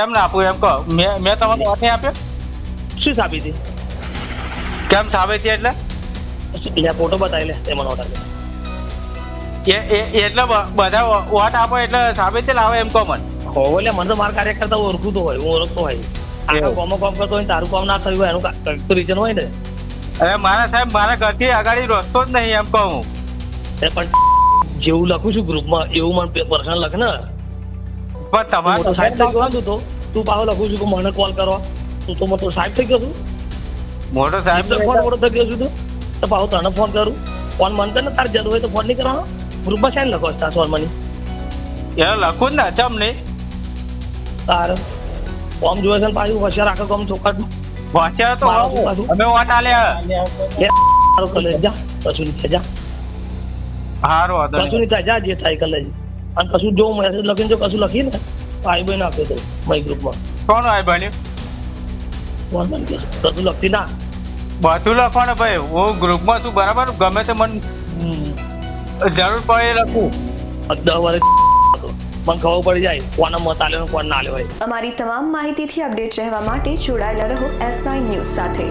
કેમ ના આપું એમ કહો. મેં તમને વોટ નહીં આપ્યો. શું સાબિતી? કેમ સાબિતી એટલે એટલે ફોટો બતાવી લે એમાં નોટ આપે. એટલે બધા વોટ આપો એટલે સાબિતી લાવે એમ કહો મને. હો એટલે મને તો મારા કાર્યકર્તા ઓળખું તો હોય, હું ઓળખતો હોય. આખા ગામમાં કામ કરતો હોય તારું કામ ના થયું હોય એનું તો રીઝન હોય ને. અરે મારા સાહેબ મારા ઘરથી આગળ રસ્તો જ નહીં એમ કહું હું. પણ જેવું લખું છું ગ્રુપમાં એવું મને પર્સનલ લખ ને. પણ તમારે મોટો સાહેબ થઈ ગયો તું તો તું પાછો લખું છું કે મને કોલ કરો. તું તો મોટો સાહેબ થઈ ગયો છું. મોટો સાહેબ ફોન મોટો થઈ ગયો છું તું તો પાછો તને ફોન કરું. ફોન મન કર ને તારે જરૂર હોય તો ફોન નહીં કરવાનો. ગ્રુપમાં છે ને લખો તાર સોલ મની એ લખું જ ને ચમ નહીં તાર ફોર્મ જોવે છે ને પાછું હોશિયાર આખા ગામ ચોખટ વાંચ્યા તો અમે વોટ આલ્યા. સારું કરી લે જા કશું નહીં થાય જા હારું વાંધો કશું નહીં થાય જા જે થાય કરી લેજે. અને કશું જો મેસેજ લખીને જો કશું લખીને ભાઈ બહેન આપ્યો તો મારી ગ્રુપમાં કોણ હોય બન્યું ફોન બંધ કરશે કશું લખતી ના બધું લખો ને ભાઈ. હું ગ્રુપમાં છું બરાબર. ગમે તે મને જરૂર પડે એ લખું. 10 વર્ષ મને ખબર પડી જાય કોને મત આલ્યો ને કોણ ના આલ્યો હોય. અમારી તમામ માહિતીથી અપડેટ રહેવા માટે જોડાયેલા રહો S9 ન્યૂઝ સાથે.